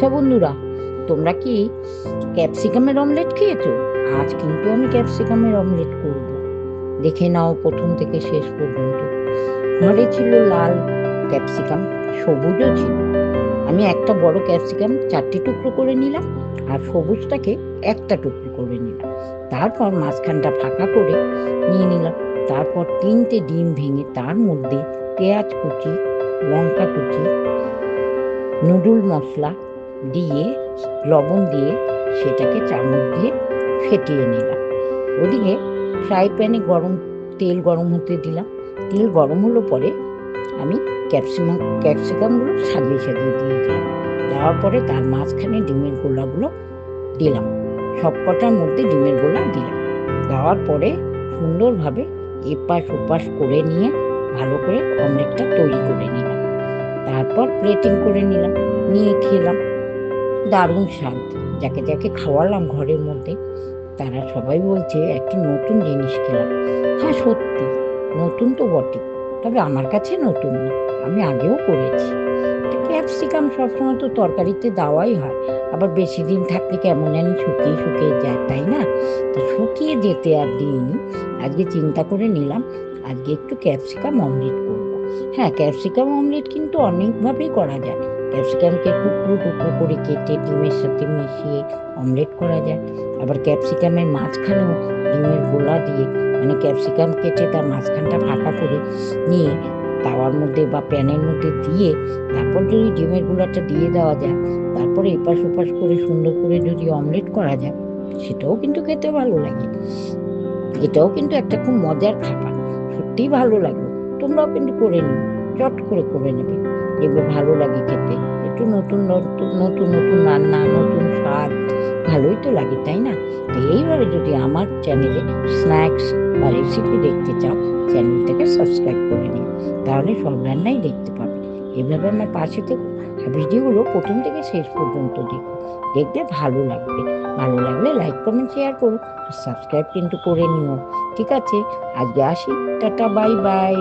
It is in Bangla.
আচ্ছা বন্ধুরা, তোমরা কি ক্যাপসিকামের অমলেট খেয়েছো? আজ কিন্তু আমি ক্যাপসিকামের অমলেট করব। দেখে নাও প্রথম থেকে শেষ পর্যন্ত। ঘরে ছিল লাল ক্যাপসিকাম, সবুজও ছিল। আমি একটা বড় ক্যাপসিকাম 4টে টুকরো করে নিলাম, আর সবুজটাকে একটা টুকরো করে নিলাম। তারপর মাঝখানটা ফাঁকা করে নিয়ে নিলাম। তারপর 3টে ডিম ভেঙে তার মধ্যে পেঁয়াজ কুচি, লঙ্কা কুচি, নুডল মশলা দিয়ে, লবণ দিয়ে সেটাকে চামচ দিয়ে ফেটিয়ে নিলাম। ওদিকে ফ্রাই প্যানে তেল গরম হতে দিলাম। তেল গরম হলো পরে আমি ক্যাপসিকামগুলো সাজিয়ে সাজিয়ে দিয়ে দিলাম। দেওয়ার পরে তার মাঝখানে ডিমের গোলাগুলো দিলাম। সব কটার মধ্যে ডিমের গোলা দিলাম। দেওয়ার পরে সুন্দরভাবে এপাশ ওপাশ করে নিয়ে ভালো করে অমলেটটা তৈরি করে নিলাম। তারপর প্লেটিং করে নিলাম, নিয়ে খেলাম। দারুণ স্বাদ। যাকে যাকে খাওয়ালাম ঘরের মধ্যে, তারা সবাই বলছে একটা নতুন জিনিস খেলাম। হ্যাঁ সত্যি, নতুন তো বটে, তবে আমার কাছে নতুন না, আমি আগেও করেছি। ক্যাপসিকাম সবসময় তো তরকারিতে দেওয়াই হয়, আবার বেশি দিন থাকলে কেমন জানি শুকিয়ে শুকিয়ে যায়, তাই না? তো শুকিয়ে যেতে আর দিইনি। আজকে চিন্তা করে নিলাম আজকে একটু ক্যাপসিকাম অমলেট করব। হ্যাঁ, ক্যাপসিকাম অমলেট কিন্তু অনেকভাবেই করা যায়। ক্যাপসিকামকে টুকরো টুকরো করে কেটে ডিমের সাথে মিশিয়ে অমলেট করা যায়। আবার ক্যাপসিকামের মাঝখানেও ডিমের গোলা দিয়ে, মানে ক্যাপসিকাম কেটে তার মাঝখানটা ফাঁকা করে নিয়ে তাওয়ার মধ্যে বা প্যানের মধ্যে দিয়ে তারপর যদি ডিমের গোলাটা দিয়ে দেওয়া যায়, তারপরে এপাশ ওপাশ করে সুন্দর করে যদি অমলেট করা যায়, সেটাও কিন্তু খেতে ভালো লাগে। এটাও কিন্তু একটা খুব মজার খাবার, সত্যিই ভালো লাগলো। তোমরাও কিন্তু করে নিও, চট করে নেবে, দেখবে ভালো লাগে খেতে। একটু নতুন নতুন নতুন নতুন রান্না, নতুন স্বাদ, ভালোই তো লাগে, তাই না? তো এইভাবে যদি আমার চ্যানেলে স্ন্যাক্স বা রেসিপি দেখতে চাও, চ্যানেলটাকে সাবস্ক্রাইব করে নিও, তাহলে সব রান্নাই দেখতে পাবে। এভাবে আমার পাশে থেকো, আর ভিডিওগুলো প্রথম থেকে শেষ পর্যন্ত দেখো, দেখবে ভালো লাগবে। ভালো লাগলে লাইক কমেন্ট শেয়ার করো, আর সাবস্ক্রাইব কিন্তু করে নিও। ঠিক আছে, আজকে আসি, টাটা, বাই বাই।